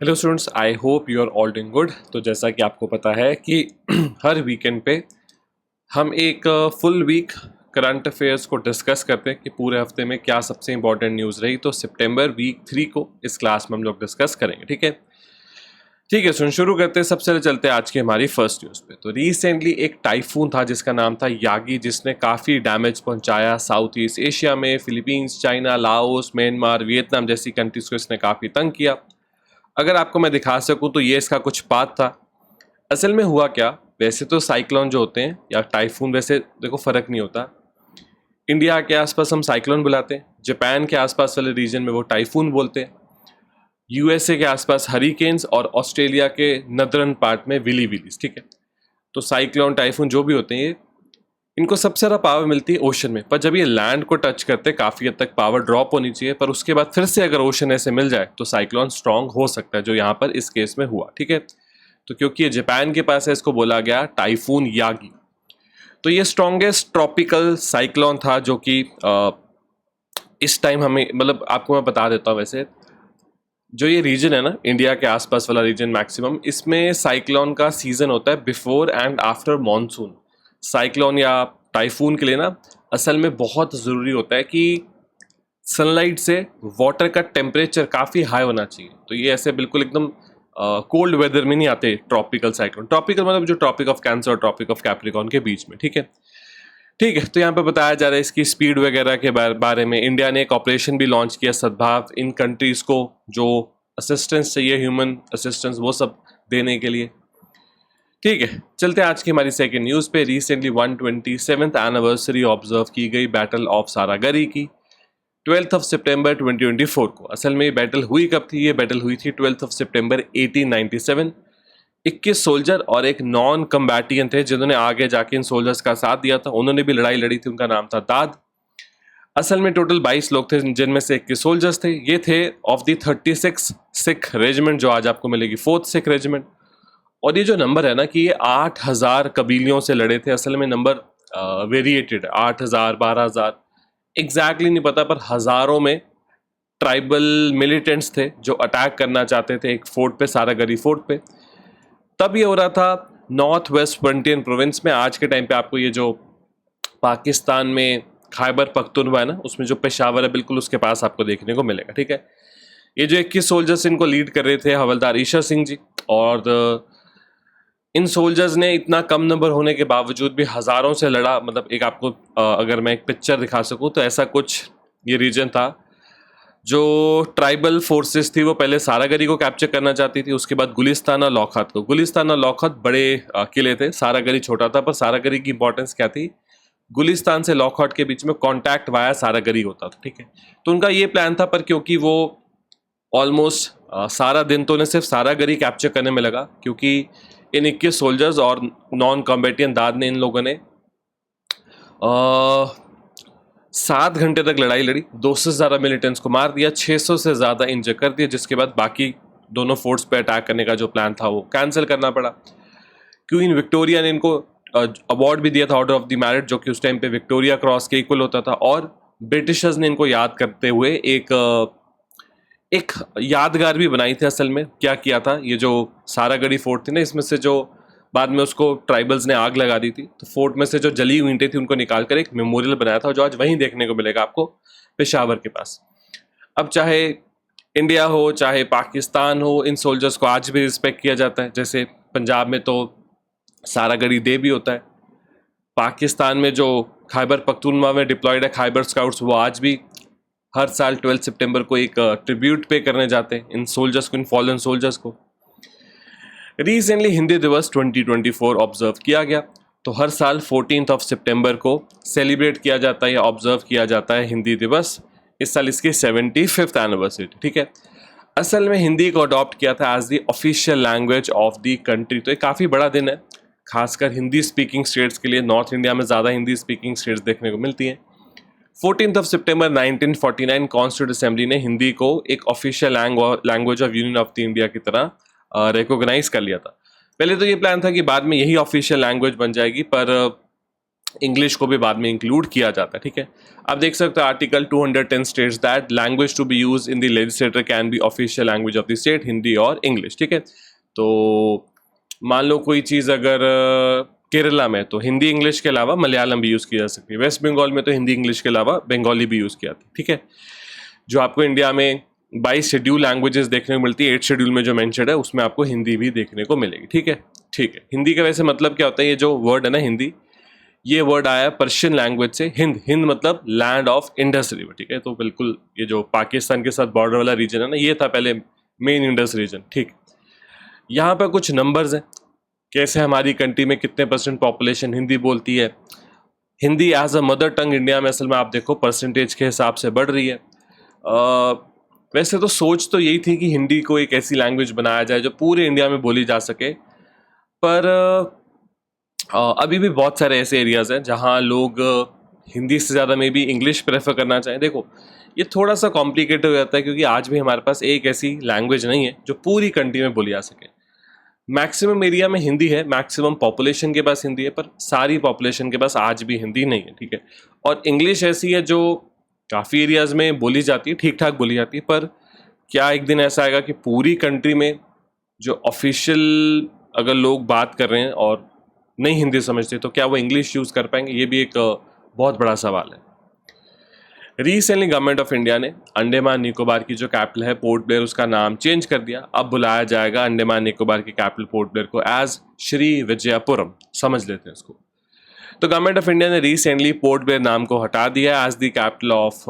Hello students, I hope you are all doing good. तो जैसा कि आपको पता है कि हर वीकेंड पे हम एक फुल वीक करंट अफेयर्स को डिस्कस करते हैं कि पूरे हफ्ते में क्या सबसे इंपॉर्टेंट न्यूज़ रही। तो सितंबर वीक 3 को इस क्लास में हम लोग डिस्कस करेंगे। ठीक है सुन, शुरू करते हैं। सबसे पहले चलते हैं आज की हमारी फर्स्ट न्यूज़ पे। तो रिसेंटली एक टाइफून था जिसका नाम था यागी, जिसने काफ़ी डैमेज पहुंचाया साउथ ईस्ट एशिया में। Philippines, China, Laos, Myanmar, Vietnam जैसी कंट्रीज़ को इसने काफ़ी तंग किया। अगर आपको मैं दिखा सकूं तो ये इसका कुछ पाथ था। असल में हुआ क्या, वैसे तो साइक्लोन जो होते हैं या टाइफून, वैसे देखो फ़र्क नहीं होता। इंडिया के आसपास हम साइक्लोन बुलाते हैं, जापान के आसपास वाले रीजन में वो टाइफून बोलते हैं, यूएसए के आसपास हरिकेन्स और ऑस्ट्रेलिया के नदरन पार्ट में विली विलीज। ठीक है, तो साइक्लोन टाइफून जो भी होते हैं ये, इनको सबसे ज़्यादा पावर मिलती है ओशन में। पर जब ये लैंड को टच करते हैं काफ़ी हद तक पावर ड्रॉप होनी चाहिए, पर उसके बाद फिर से अगर ओशन ऐसे मिल जाए तो साइक्लोन स्ट्रांग हो सकता है, जो यहाँ पर इस केस में हुआ। ठीक है, तो क्योंकि ये जापान के पास है, इसको बोला गया टाइफून यागी। तो ये स्ट्रॉन्गेस्ट ट्रॉपिकल साइक्लोन था जो कि इस टाइम हमें, मतलब आपको मैं बता देता हूँ, वैसे जो ये रीजन है ना, इंडिया के आसपास वाला रीजन मैक्सिमम, इसमें साइक्लोन का सीजन होता है before and after monsoon. Cyclone या टाइफून के लिए ना असल में बहुत ज़रूरी होता है कि सनलाइट से वाटर का टेम्परेचर काफ़ी हाई होना चाहिए। तो ये ऐसे बिल्कुल एकदम कोल्ड वेदर में नहीं आते ट्रॉपिकल साइक्लोन। ट्रॉपिकल मतलब जो ट्रॉपिक ऑफ कैंसर और ट्रॉपिक ऑफ कैप्रिकॉर्न के बीच में। ठीक है, तो यहाँ पे बताया जा रहा है इसकी स्पीड वगैरह के बारे में। इंडिया ने एक ऑपरेशन भी लॉन्च किया, सद्भाव, इन कंट्रीज़ को जो असिस्टेंस चाहिए, ह्यूमन असिस्टेंस, वो सब देने के लिए। ठीक है, चलते हैं आज की हमारी सेकेंड न्यूज़ पे। रिसेंटली 127th एनिवर्सरी ऑब्जर्व की गई बैटल ऑफ सारागरी की 12 सितंबर 2024 को। असल में ये बैटल हुई कब थी? ये बैटल हुई थी 12 सितंबर 1897। 21 सोल्जर और एक नॉन कम्बैटियन थे जिन्होंने आगे जाके इन सोल्जर्स का साथ दिया था। उन्होंने भी लड़ाई लड़ी थी, उनका नाम था दाद। असल में टोटल 22 लोग थे जिनमें से 21 सोल्जर्स थे। ये थे ऑफ दी 36 सिख रेजिमेंट, जो आज आपको मिलेगी 4th सिख रेजिमेंट। और ये जो नंबर है ना कि ये 8000 कबीलियों से लड़े थे। असल में नंबर वेरिएटेड, 8000, 12000 एग्जैक्टली नहीं पता, पर हज़ारों में ट्राइबल मिलिटेंट्स थे जो अटैक करना चाहते थे एक फोर्ट पे, सारागरी फोर्ट पे। तब ये हो रहा था नॉर्थ वेस्ट फ्रंटियर प्रोविंस में। आज के टाइम पे आपको ये जो पाकिस्तान में खैबर पख्तूनख्वा है ना, उसमें जो पेशावर है बिल्कुल उसके पास आपको देखने को मिलेगा। ठीक है, ये जो 21 सोल्जर्स इनको लीड कर रहे थे हवलदार ईशर सिंह जी। और इन सोल्जर्स ने इतना कम नंबर होने के बावजूद भी हज़ारों से लड़ा। मतलब एक आपको अगर मैं एक पिक्चर दिखा सकूं तो ऐसा कुछ ये रीजन था। जो ट्राइबल फोर्सेस थी वो पहले सारागरी को कैप्चर करना चाहती थी, उसके बाद गुलिस्तान और लौखत को। गुलिस्तान और लौखत बड़े किले थे, सारागरी छोटा था। पर सारागरी की इंपॉर्टेंस क्या थी? गुलिस्तान से लौखट के बीच में कॉन्टैक्ट वाया सारागरी होता था। ठीक है, तो उनका ये प्लान था, पर क्योंकि वो ऑलमोस्ट सारा दिन तो उन्हें सिर्फ सारागरी कैप्चर करने में लगा, क्योंकि इन 21 सोल्जर्स और नॉन कॉम्बेटियन दाद ने, इन लोगों ने 7 घंटे तक लड़ाई लड़ी। 200 से ज़्यादा मिलिटेंट्स को मार दिया, 600 से ज़्यादा इंजर कर दिया, जिसके बाद बाकी दोनों फोर्ट्स पे अटैक करने का जो प्लान था वो कैंसिल करना पड़ा। क्वीन विक्टोरिया ने इनको अवार्ड भी दिया था, ऑर्डर ऑफ द मेरिट, जो कि उस टाइम पे विक्टोरिया क्रॉस के इक्वल होता था। और ब्रिटिशर्स ने इनको याद करते हुए एक यादगार भी बनाई थी। असल में क्या किया था, ये जो सारागढ़ी फोर्ट थी ना, इसमें से जो बाद में उसको ट्राइबल्स ने आग लगा दी थी, तो फोर्ट में से जो जली हुई ईंटें थी उनको निकालकर एक मेमोरियल बनाया था, जो आज वहीं देखने को मिलेगा आपको पेशावर के पास। अब चाहे इंडिया हो चाहे पाकिस्तान हो, इन सोल्जर्स को आज भी रिस्पेक्ट किया जाता है। जैसे पंजाब में तो सारागढ़ी डे भी होता है। पाकिस्तान में जो खैबर पख्तूनख्वा में डिप्लॉयड है खैबर स्काउट्स, वो आज भी हर साल 12 सितंबर को एक ट्रिब्यूट पे करने जाते हैं इन सोल्जर्स को, इन फॉलन सोल्जर्स को। रिसेंटली हिंदी दिवस 2024 ऑब्जर्व किया गया। तो हर साल 14 सितंबर को सेलिब्रेट किया जाता है या ऑब्जर्व किया जाता है हिंदी दिवस। इस साल इसकी 75th एनिवर्सरी। ठीक है, असल में हिंदी को अडॉप्ट किया था as the official language of the country. तो ये काफ़ी बड़ा दिन है, खासकर हिंदी स्पीकिंग स्टेट्स के लिए। नॉर्थ इंडिया में ज़्यादा हिंदी स्पीकिंग स्टेट्स देखने को मिलती हैं। 14 सितंबर 1949 कॉन्स्टिट्यूंट असेंबली ने हिंदी को एक official language of union of the India की तरह रिकॉग्नाइज कर लिया था। पहले तो ये प्लान था कि बाद में यही ऑफिशियल लैंग्वेज बन जाएगी, पर इंग्लिश को भी बाद में इंक्लूड किया जाता है, ठीक है। आप देख सकते हो article 210 states that language to be use in the legislator can be official language of the state, Hindi और इंग्लिश, ठीक है। तो मान लो कोई चीज़ अगर केरला में तो हिंदी इंग्लिश के अलावा मलयालम भी यूज़ की जा सकती है, वेस्ट बंगाल में तो हिंदी इंग्लिश के अलावा बंगाली भी यूज़ किया जाती है, ठीक है। जो आपको इंडिया में 22 शेड्यूल लैंग्वेजेस देखने को मिलती है, 8 शेड्यूल में जो मेंशन्ड है उसमें आपको हिंदी भी देखने को मिलेगी, ठीक है। ठीक है, हिंदी का वैसे मतलब क्या होता है, ये जो वर्ड है ना हिंदी, ये वर्ड आया है पर्शियन लैंग्वेज से। हिंद, हिंद मतलब लैंड ऑफ इंडस रिवर, ठीक है। तो बिल्कुल ये जो पाकिस्तान के साथ बॉर्डर वाला रीजन है ना, ये था पहले मेन इंडस रीजन, ठीक। यहाँ पर कुछ नंबर्स हैं, कैसे हमारी कंट्री में कितने % पॉपुलेशन हिंदी बोलती है। Hindi as a mother tongue India में असल में आप देखो परसेंटेज के हिसाब से बढ़ रही है। वैसे तो सोच तो यही थी कि हिंदी को एक ऐसी लैंग्वेज बनाया जाए जो पूरे इंडिया में बोली जा सके, पर अभी भी बहुत सारे ऐसे एरियाज़ हैं जहाँ लोग हिंदी से ज़्यादा मे बी इंग्लिश प्रेफर करना चाहें। देखो ये थोड़ा सा कॉम्प्लिकेटेड हो जाता है क्योंकि आज भी हमारे पास एक ऐसी लैंग्वेज नहीं है जो पूरी कंट्री में बोली जा सके। मैक्सिमम एरिया में हिंदी है, मैक्सिमम पॉपुलेशन के पास हिंदी है, पर सारी पॉपुलेशन के पास आज भी हिंदी नहीं है, ठीक है। और इंग्लिश ऐसी है जो काफ़ी एरियाज़ में बोली जाती है, ठीक ठाक बोली जाती है, पर क्या एक दिन ऐसा आएगा कि पूरी कंट्री में जो ऑफिशियल अगर लोग बात कर रहे हैं और नहीं हिंदी समझते तो क्या वो इंग्लिश यूज़ कर पाएंगे, ये भी एक बहुत बड़ा सवाल है। रिसेंटली गवर्नमेंट ऑफ इंडिया ने अंडमान निकोबार की जो कैपिटल है पोर्ट ब्लेयर, उसका नाम चेंज कर दिया। अब बुलाया जाएगा अंडमान निकोबार की कैपिटल पोर्ट ब्लेयर को एज श्री विजयपुरम, समझ लेते हैं इसको। तो गवर्नमेंट ऑफ इंडिया ने रिसेंटली पोर्ट ब्लेयर नाम को हटा दिया as the capital of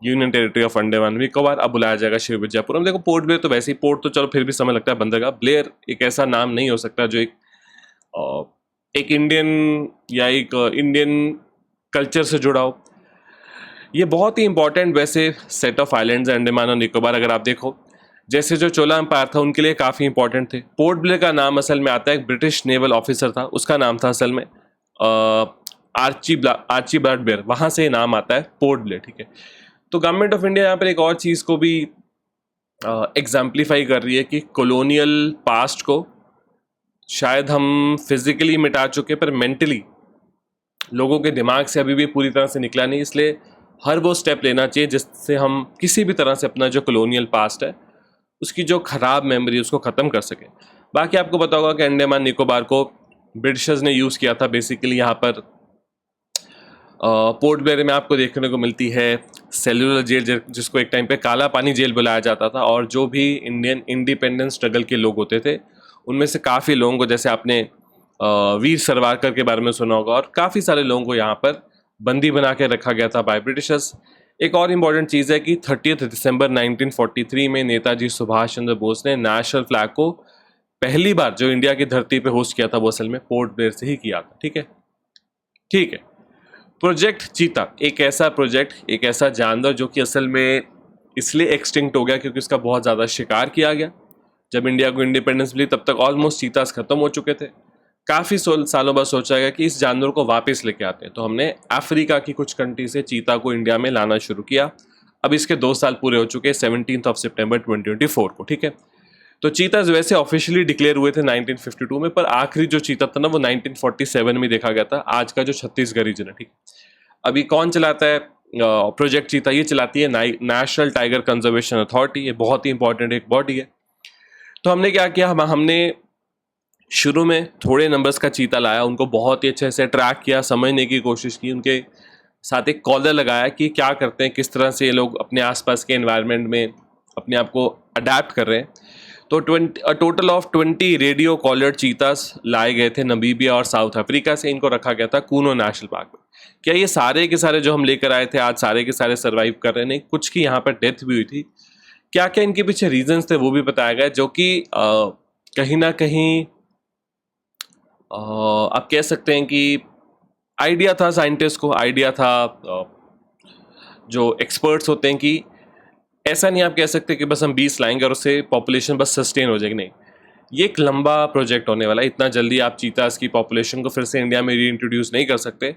union territory of Andaman Nicobar. अब बुलाया जाएगा श्री विजयपुरम। देखो पोर्ट ब्लेयर तो वैसे ही, पोर्ट तो चलो फिर भी समय लगता है बंदरगाह, ब्लेयर एक ऐसा नाम नहीं हो सकता जो एक इंडियन या एक इंडियन कल्चर से जुड़ा हो। ये बहुत ही इंपॉर्टेंट वैसे सेट ऑफ आइलैंड्स है अंडमान और निकोबार। अगर आप देखो जैसे जो चोला एम्पायर था उनके लिए काफ़ी इंपॉर्टेंट थे। पोर्ट ब्लेयर का नाम असल में आता है, एक ब्रिटिश नेवल ऑफिसर था, उसका नाम था असल में आर्ची ब्लैकबेयर, वहाँ से नाम आता है पोर्ट ब्लेयर, ठीक है। तो गवर्नमेंट ऑफ इंडिया यहाँ पर एक और चीज़ को भी एग्जाम्पलीफाई कर रही है कि कॉलोनियल पास्ट को शायद हम फिजिकली मिटा चुके पर मेंटली लोगों के दिमाग से अभी भी पूरी तरह से निकला नहीं, इसलिए हर वो स्टेप लेना चाहिए जिससे हम किसी भी तरह से अपना जो कॉलोनियल पास्ट है उसकी जो ख़राब मेमोरी उसको ख़त्म कर सकें। बाकी आपको पता होगा कि अंडमान निकोबार को ब्रिटिशर्स ने यूज़ किया था बेसिकली। यहाँ पर पोर्ट ब्लेयर में आपको देखने को मिलती है सेलुलर जेल, जिसको एक टाइम पे काला पानी जेल बुलाया जाता था, और जो भी इंडियन इंडिपेंडेंस स्ट्रगल के लोग होते थे उनमें से काफ़ी लोगों को, जैसे आपने वीर सावरकर के बारे में सुना होगा, और काफ़ी सारे लोगों को यहाँ पर बंदी बना के रखा गया था बाय ब्रिटिशर्स। एक और इम्पॉर्टेंट चीज़ है कि 30 दिसंबर 1943 में नेताजी सुभाष चंद्र बोस ने नेशनल फ्लैग को पहली बार जो इंडिया की धरती पे होस्ट किया था वो असल में पोर्ट ब्लेयर से ही किया था, ठीक है। ठीक है, प्रोजेक्ट चीता एक ऐसा प्रोजेक्ट, एक ऐसा जानवर जो कि असल में इसलिए एक्सटिंक्ट हो गया क्योंकि उसका बहुत ज़्यादा शिकार किया गया। जब इंडिया को इंडिपेंडेंस मिली तब तक ऑलमोस्ट चीतास खत्म हो चुके थे। काफ़ी सालों बाद सोचा गया कि इस जानवर को वापस लेके आते हैं, तो हमने अफ्रीका की कुछ कंट्री से चीता को इंडिया में लाना शुरू किया। अब इसके 2 साल पूरे हो चुके हैं 17 सितंबर 2024 को, ठीक है। तो चीताज वैसे ऑफिशियली डिक्लेयर हुए थे 1952 में, पर आखिरी जो चीता था ना वो 1947 में देखा गया था, आज का जो छत्तीसगढ़ रीजन है, ठीक। अभी कौन चलाता है प्रोजेक्ट चीता? ये चलाती है नेशनल टाइगर कंजर्वेशन अथॉरिटी। ये बहुत ही इंपॉर्टेंट एक बॉडी है। तो हमने क्या किया, हमने शुरू में थोड़े नंबर्स का चीता लाया, उनको बहुत ही अच्छे से ट्रैक किया, समझने की कोशिश की, उनके साथ एक कॉलर लगाया कि क्या करते हैं, किस तरह से ये लोग अपने आसपास के एनवायरनमेंट में अपने आप को अडेप्ट कर रहे हैं। तो टोटल ऑफ 20 रेडियो कॉलर्ड चीतास लाए गए थे नमीबिया और साउथ अफ्रीका से। इनको रखा गया था कूनो नेशनल पार्क में। क्या ये सारे के सारे जो हम लेकर आए थे आज सारे के सारे सर्वाइव कर रहे हैं? नहीं, कुछ की यहाँ पर डेथ भी हुई थी। क्या क्या इनके पीछे रीजंस थे वो भी बताया गया, जो कि कहीं ना कहीं आप कह सकते हैं कि आइडिया था साइंटिस्ट को, आइडिया था जो एक्सपर्ट्स होते हैं कि ऐसा नहीं आप कह सकते कि बस हम 20 लाएंगे और उससे पॉपुलेशन बस सस्टेन हो जाएगी। नहीं, ये एक लंबा प्रोजेक्ट होने वाला है। इतना जल्दी आप चीतास की पॉपुलेशन को फिर से इंडिया में रीइंट्रोड्यूस नहीं कर सकते।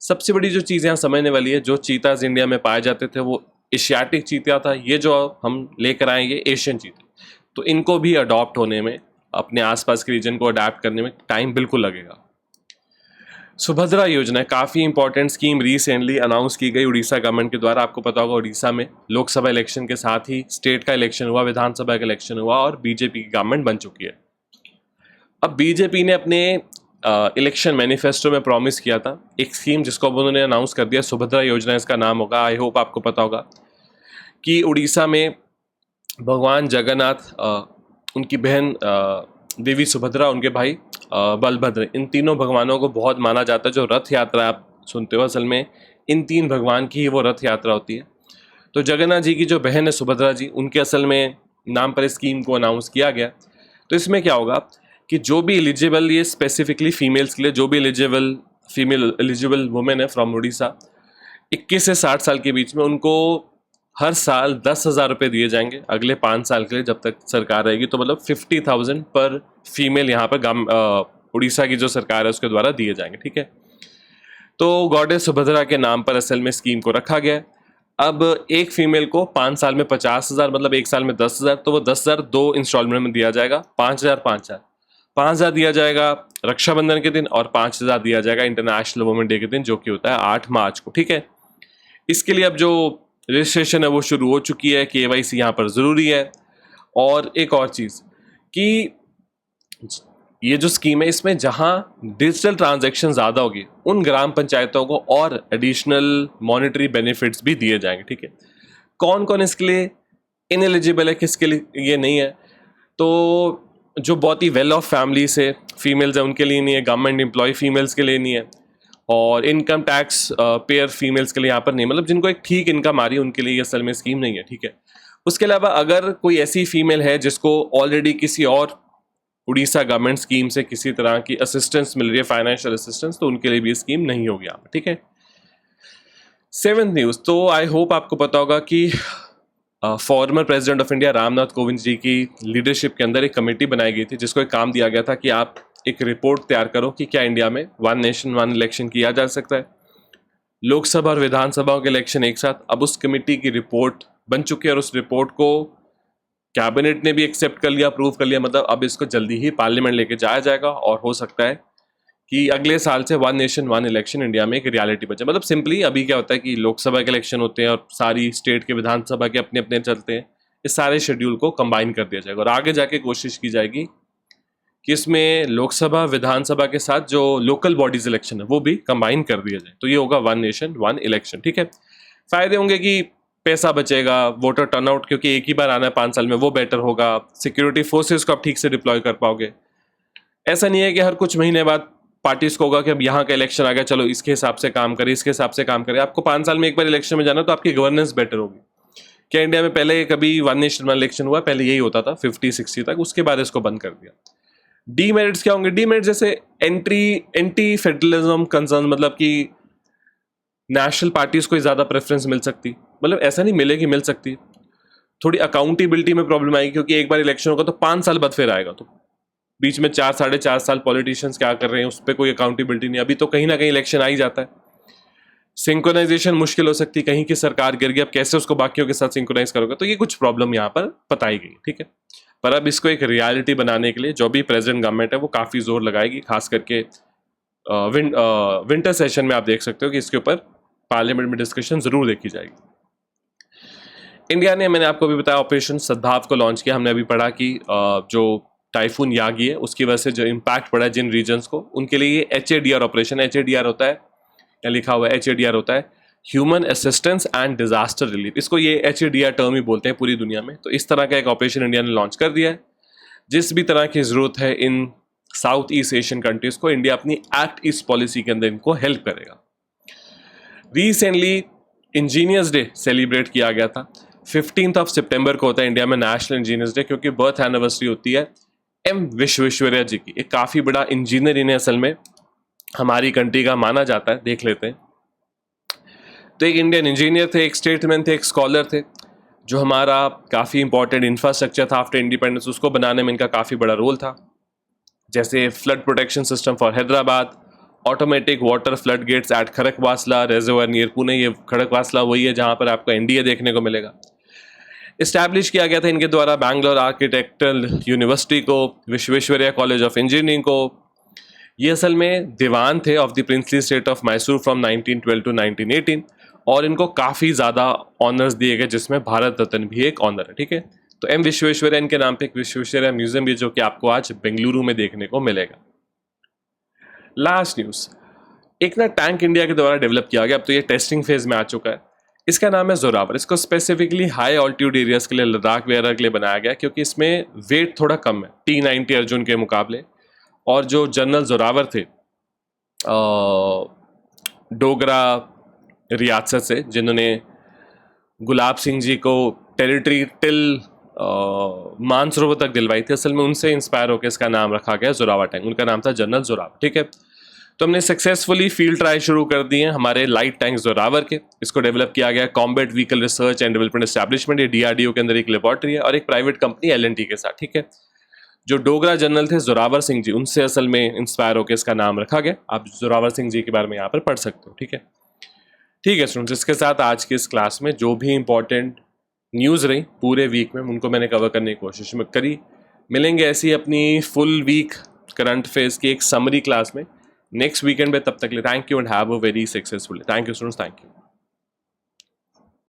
सबसे बड़ी जो चीज़ यहाँ समझने वाली है, जो चीतास इंडिया में पाए जाते थे वो एशियाटिक चीता था। ये जो हम लेकर आएंगे एशियन चीता, तो इनको भी अडॉप्ट होने में, अपने आसपास के रीजन को अडैप्ट करने में टाइम बिल्कुल लगेगा। सुभद्रा योजना काफ़ी इंपॉर्टेंट स्कीम रिसेंटली अनाउंस की गई उड़ीसा गवर्नमेंट के द्वारा। आपको पता होगा उड़ीसा में लोकसभा इलेक्शन के साथ ही स्टेट का इलेक्शन हुआ, विधानसभा का इलेक्शन हुआ और बीजेपी की गवर्नमेंट बन चुकी है। अब बीजेपी ने अपने इलेक्शन मैनिफेस्टो में प्रॉमिस किया था एक स्कीम जिसको अब उन्होंने अनाउंस कर दिया, सुभद्रा योजना इसका नाम होगा। आई होप आपको पता होगा कि उड़ीसा में भगवान जगन्नाथ, उनकी बहन देवी सुभद्रा, उनके भाई बलभद्र, इन तीनों भगवानों को बहुत माना जाता है। जो रथ यात्रा आप सुनते हो असल में इन तीन भगवान की ही वो रथ यात्रा होती है। तो जगन्नाथ जी की जो बहन है सुभद्रा जी, उनके असल में नाम पर इस स्कीम को अनाउंस किया गया। तो इसमें क्या होगा कि जो भी एलिजिबल, ये स्पेसिफिकली फीमेल्स के लिए, जो भी एलिजिबल फीमेल एलिजिबल वुमेन है फ्रॉम उड़ीसा 21 से 60 साल के बीच में, उनको हर साल 10,000 रुपये दिए जाएंगे अगले 5 साल के लिए जब तक सरकार रहेगी। तो मतलब 50,000 पर फीमेल यहाँ पर उड़ीसा की जो सरकार है उसके द्वारा दिए जाएंगे। ठीक है, तो गॉडेस सुभद्रा के नाम पर असल में स्कीम को रखा गया है। अब एक फीमेल को 5 साल में 50,000, मतलब एक साल में 10,000, तो वो 10,000 दो इंस्टॉलमेंट में दिया जाएगा। 5,000 5,000 5,000 दिया जाएगा रक्षाबंधन के दिन और 5,000 दिया जाएगा इंटरनेशनल वुमेन डे के दिन, जो कि होता है 8 मार्च को। ठीक है, इसके लिए अब जो रजिस्ट्रेशन है वो शुरू हो चुकी है, KYC यहाँ पर ज़रूरी है। और एक और चीज़ कि ये जो स्कीम है इसमें जहाँ डिजिटल ट्रांजैक्शन ज़्यादा होगी उन ग्राम पंचायतों को और एडिशनल मॉनेटरी बेनिफिट्स भी दिए जाएंगे। ठीक है, कौन कौन इसके लिए इनएलिजिबल है, किसके लिए ये नहीं है? तो जो बहुत ही वेल ऑफ फैमिली से फीमेल्स हैं उनके लिए नहीं है, गवर्नमेंट एम्प्लॉय फीमेल्स के लिए नहीं है, और इनकम टैक्स पेयर फीमेल्स के लिए यहाँ पर नहीं, मतलब जिनको एक ठीक इनकम आ रही है उनके लिए ये असल में स्कीम नहीं है। ठीक है, उसके अलावा अगर कोई ऐसी फीमेल है जिसको ऑलरेडी किसी और उड़ीसा गवर्नमेंट स्कीम से किसी तरह की असिस्टेंस मिल रही है, फाइनेंशियल असिस्टेंस, तो उनके लिए भी स्कीम नहीं होगी यहाँ पर। ठीक है, 7th न्यूज़, तो आई होप आपको पता होगा कि former president of India Ramnath Kovind ji की लीडरशिप के अंदर एक कमेटी बनाई गई थी जिसको एक काम दिया गया था कि आप एक रिपोर्ट तैयार करो कि क्या इंडिया में 1 नेशन 1 इलेक्शन किया जा सकता है, लोकसभा और विधानसभा के इलेक्शन एक साथ। अब उस कमेटी की रिपोर्ट बन चुकी है और उस रिपोर्ट को कैबिनेट ने भी एक्सेप्ट कर लिया, अप्रूव कर लिया। मतलब अब इसको जल्दी ही पार्लियामेंट लेके जाया जाएगा और हो सकता है कि अगले साल से 1 नेशन 1 इलेक्शन इंडिया में एक रियलिटी बचे। मतलब सिंपली अभी क्या होता है कि लोकसभा के इलेक्शन होते हैं और सारी स्टेट के विधानसभा के अपने अपने चलते हैं, इस सारे शेड्यूल को कंबाइन कर दिया जाएगा और आगे जाके कोशिश की जाएगी कि इसमें लोकसभा विधानसभा के साथ जो लोकल बॉडीज इलेक्शन है वो भी कंबाइन कर दिया जाए। तो ये होगा 1 नेशन 1 इलेक्शन। ठीक है, फायदे होंगे कि पैसा बचेगा, वोटर टर्नआउट क्योंकि एक ही बार आना है 5 साल में, वो बेटर होगा, सिक्योरिटी फोर्सेस को आप ठीक से डिप्लॉय कर पाओगे। ऐसा नहीं है कि हर कुछ महीने बाद पार्टीज को होगा कि अब यहाँ का इलेक्शन आ गया, चलो इसके हिसाब से काम करें, इसके हिसाब से काम करें। आपको 5 साल में एक बार इलेक्शन में जाना तो आपकी गवर्नेंस बेटर होगी। क्या इंडिया में पहले कभी 1 नेशन 1 इलेक्शन हुआ? पहले यही होता था 50-60 तक, उसके बाद इसको बंद कर दिया। डीमेरिट्स क्या होंगे? डीमेरिट्स जैसे एंटी फेडरलिज्म कंसर्न, मतलब कि नेशनल पार्टीज को ज़्यादा प्रेफरेंस मिल सकती, मतलब ऐसा नहीं मिलेगी, मिल सकती। थोड़ी अकाउंटेबिलिटी में प्रॉब्लम आएगी क्योंकि एक बार इलेक्शन होगा तो 5 साल बाद फिर आएगा, तो बीच में 4 साढ़े 4 साल पॉलिटिशियंस क्या कर रहे हैं उस पर कोई अकाउंटेबिलिटी नहीं। अभी तो कहीं ना कहीं इलेक्शन आ ही जाता है, सिंक्रोनाइजेशन मुश्किल हो सकती है, कहीं की सरकार गिर गई, अब कैसे उसको बाकियों के साथ सिंक्रोनाइज करोगे? तो ये कुछ प्रॉब्लम यहाँ पर बताई गई। ठीक है, पर अब इसको एक रियलिटी बनाने के लिए जो भी प्रेजेंट गवर्नमेंट है वो काफ़ी जोर लगाएगी, खास करके विंटर सेशन में आप देख सकते हो कि इसके ऊपर पार्लियामेंट में डिस्कशन जरूर देखी जाएगी। इंडिया ने, मैंने आपको अभी बताया, ऑपरेशन सद्भाव को लॉन्च किया। हमने अभी पढ़ा कि जो टाइफून यागी है उसकी वजह से जो इम्पैक्ट पड़ा है जिन रीजन्स को, उनके लिए ये HADR ऑपरेशन, HADR होता है, क्या लिखा हुआ है, HADR होता है human assistance and disaster relief, इसको ये HADR टर्म ही बोलते हैं पूरी दुनिया में। तो इस तरह का एक ऑपरेशन इंडिया ने लॉन्च कर दिया है। जिस भी तरह की ज़रूरत है इन साउथ ईस्ट एशियन कंट्रीज़ को, इंडिया अपनी एक्ट ईस्ट पॉलिसी के अंदर इनको हेल्प करेगा। रिसेंटली इंजीनियर्स डे सेलिब्रेट किया गया था, 15 सितंबर को होता है इंडिया में नेशनल इंजीनियर्स डे, क्योंकि बर्थ एनिवर्सरी होती है M विश्वेश्वरैया जी की। एक काफ़ी बड़ा इंजीनियर इन्हें असल में हमारी कंट्री का माना जाता है, देख लेते हैं। तो एक इंडियन इंजीनियर थे, एक स्टेटमैन थे, एक स्कॉलर थे, जो हमारा काफ़ी इंपॉर्टेंट इंफ्रास्ट्रक्चर था आफ्टर इंडिपेंडेंस उसको बनाने में इनका काफ़ी बड़ा रोल था। जैसे flood protection system for Hyderabad, automatic water flood gates at Khadakwasla reservoir near Pune, ये खड़कवासला वही है जहाँ पर आपको NDA देखने को मिलेगा। इस्टेब्लिश किया गया था इनके द्वारा बैंगलोर आर्किटेक्चरल यूनिवर्सिटी को, विश्वेश्वरैया कॉलेज ऑफ इंजीनियरिंग को, ये असल में दीवान थे of the princely state of Mysore from 1912 to 1918 और इनको काफ़ी ज़्यादा ऑनर्स दिए गए जिसमें भारत रत्न भी एक ऑनर है, ठीक है। तो एम विश्वेश्वरैया इनके नाम पे एक विश्वेश्वरैया म्यूजियम भी जो कि आपको आज बेंगलुरु में देखने को मिलेगा। लास्ट न्यूज़, एक ना टैंक इंडिया के द्वारा डेवलप किया गया, अब तो ये टेस्टिंग फेज में आ चुका है। इसका नाम है जोरावर। इसको स्पेसिफिकली हाई ऑल्टीट्यूड एरियाज के लिए, लद्दाख वगैरह के लिए बनाया गया क्योंकि इसमें वेट थोड़ा कम है T-90 अर्जुन के मुकाबले। और जो जनरल जोरावर थे डोगरा रियासत से, जिन्होंने गुलाब सिंह जी को टेरिटरी टिल मानसरोवर तक दिलवाई थी, असल में उनसे इंस्पायर होकर इसका नाम रखा गया जोरावर टैंक। उनका नाम था जनरल जोरावर, ठीक है। तो हमने सक्सेसफुली फील्ड ट्रायल शुरू कर दिए हैं हमारे लाइट टैंक जोरावर के। इसको डेवलप किया गया combat vehicle research and development establishment, ये DRDO के अंदर एक लेबॉर्ट्री है, और एक प्राइवेट कंपनी L&T के साथ, ठीक है। जो डोगरा जनरल थे जोरावर सिंह जी, उनसे असल में इंस्पायर होकर इसका नाम रखा गया। आप जोरावर सिंह जी के बारे में यहाँ पर पढ़ सकते हो, ठीक है। ठीक है स्टूडेंट्स, इसके साथ आज की इस क्लास में जो भी इंपॉर्टेंट न्यूज़ रही पूरे वीक में, उनको मैंने कवर करने की कोशिश में करी। मिलेंगे ऐसी अपनी फुल वीक करंट अफेयर्स की एक समरी क्लास में नेक्स्ट वीकेंड पे। तब तक के लिए thank you and have a very successful day. Thank you students, thank you.